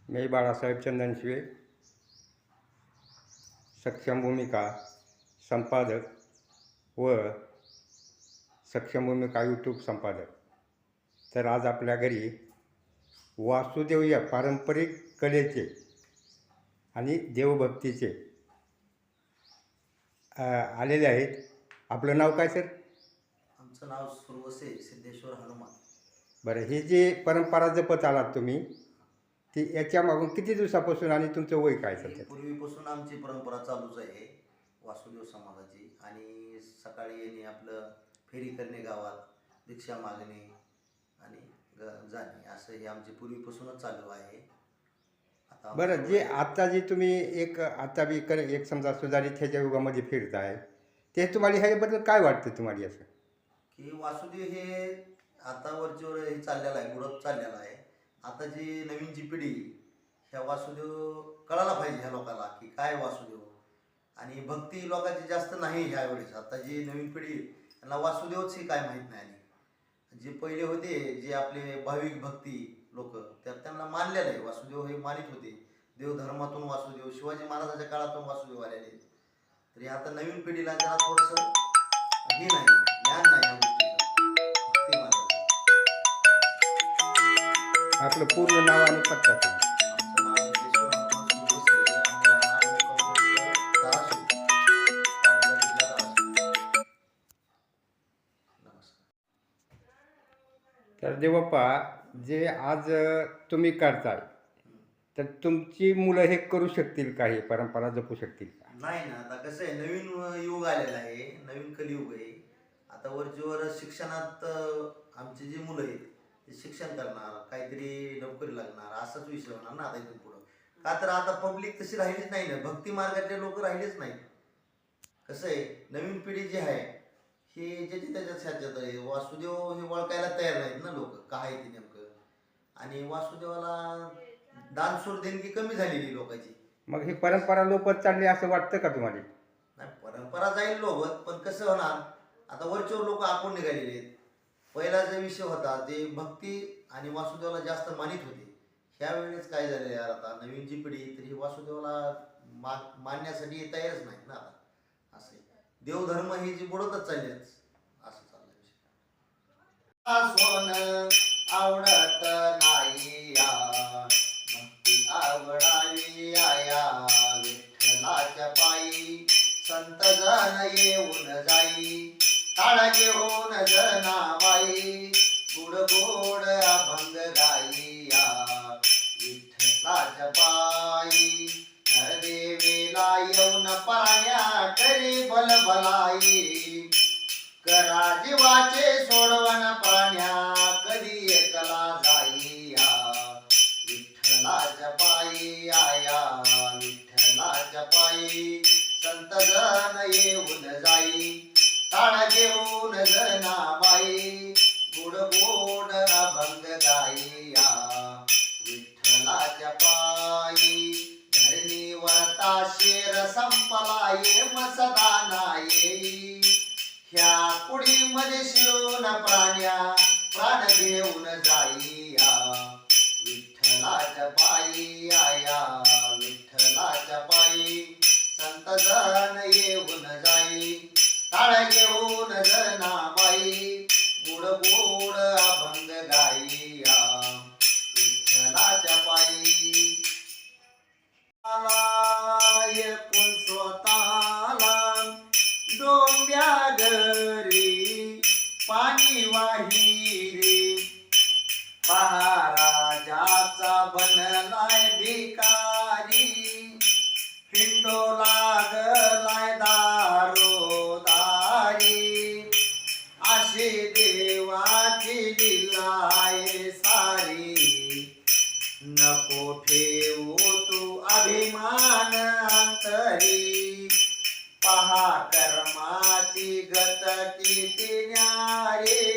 मी बाळासाहेब चंदनशिवे, सक्षम भूमिका संपादक व सक्षम भूमिका यूट्यूब संपादक. तर आज आपल्या घरी वासुदेव या पारंपरिक कलेचे आणि देवभक्तीचे आलेले आहेत. आपलं नाव काय सर? आमचं नाव सुरवसे सिद्धेश्वर हनुमान. बरं, हे जे परंपरा जपत आलात तुम्ही, ती याच्या मागून किती दिवसापासून आणि तुमचं वय काय सध्या? पूर्वीपासून आमची परंपरा चालूच आहे वासुदेव समाजाची. आणि सकाळी येणे, आपलं फेरी करणे, गावात दीक्षा मागणे आणि जाणे, असं हे आमची पूर्वीपासूनच चालू आहे. आता बरं, जे आता जे तुम्ही एक समजा सुधारित ह्याच्या युगामध्ये फिरताय, ते तुम्हाला ह्याच्याबद्दल काय वाटतं तुम्हाला असं? की वासुदेव हे आता वरचेवर हे चाललेलं आहे, बुडत चाललेलं आहे. आता जी नवीन जी पिढी, ह्या वासुदेव कळायला पाहिजे ह्या लोकांना की काय वासुदेव. आणि भक्ती लोकांची जास्त नाही ह्या वेळेस. आता जी नवीन पिढी त्यांना वासुदेवच ही काय माहीत नाही. जे पहिले होते, जे आपले भाविक भक्ती लोक, त्यांना मानलेलं आहे वासुदेव, हे मानित होते. देवधर्मातून वासुदेव, शिवाजी महाराजांच्या काळातून वासुदेव आलेले. तरी आता नवीन पिढीला जरा थोडंसं हे नाही, ज्ञान नाही या गोष्टीचं, भक्ती मार्गाचं. आपलं पूर्ण नाव आणि पत्ता सांगा. आमचं नाव सिद्धेश्वर हनुमान सुरवसे, आम्ही राहणार मुक्काम पोस्ट धाराशिव, तालुका जिल्हा धाराशिव. नमस्कार. तर देवप्पा, जे आज तुम्ही करताय, तर तुमची मुलं हे करू शकतील का? हे परंपरा जपू शकतील का? नाही ना, आता कसं आहे, नवीन युग आलेलं आहे, नवीन कलियुग आहे. आता वरचेवर शिक्षणात आमची जी मुलं आहेत ते शिक्षण करणार, काहीतरी नोकरी लागणार, असाच विषय होणार ना आता इथून पुढं. का तर आता पब्लिक तशी राहिलीच नाही ना, भक्ती मार्गातले लोक राहिलेच नाहीत. कसं आहे, नवीन पिढी जी आहे हे ज्याच्या त्याच्याच ह्याच्यात आहे. वासुदेव हे ओळखायला तयार नाहीत ना लोक, काय ते नेमकं. आणि वासुदेवाला दानशूर देणगी कमी झालेली लोकांची. मग ही परंपरा लोपत चालली असं वाटतं का तुम्हाला? नाही, परंपरा जाईल लोभत, पण कसं होणार, आता वरचेवर लोक आपण निघालेले आहेत. पहिला जो विषय होता ते भक्ती आणि वासुदेवाला जास्त मानित होते. ह्या वेळेस काय झालं यार, आता नवीन जी पिढी तर ही वासुदेवाला मानण्यासाठी तयारच नाहीत ना आता. असं देवधर्म ही जी बुडतच चालली, असं चाललं विषय. सोन आवडत नाही या, भक्ती आवडावी आया, विठ्ठलाच्या पायी संत जन येऊन जाई, टाळा घेऊन जनाबाई, गुड गोड अभंग गाईया, विठ्ठलाच्या पायी नरदेवेला येऊन पाण्या करी बलबलाई, करा जीवाचे सोडवण पाण्या कधी एकला जाईया, विठ्ठलाच्या पायी आया, विठ्ठलाच्या पायी संत जन येऊन जाई, टाळा घेऊन जनाबाई, गुड गोड अभंग गाईया, विठ्ठलाच्या पायी धरणीवर ताशेर संपलाये मसदाना येई, ह्या कुडीमध्ये शिरून प्राण्या प्राण घेऊन जाईया, विठ्ठलाच्या पायी आया, विठ्ठलाच्या पायी संत जन येऊन जाई, टाळ्या घेऊन जनाबाई, गुड गोड अभंग गाईया, विठ्ठलाच्या पायी. एकूण स्वतःला डोंब्या घरी पाणी वाहिरी, पहा राजाचा बनलाय भिकारी, हिंडो लागलाय दारोदारी, अशी देवाची लीलाय सारी, नको ठेवू तू अभिमान अंतरी, पहा कर्माची गत किती न्यारी,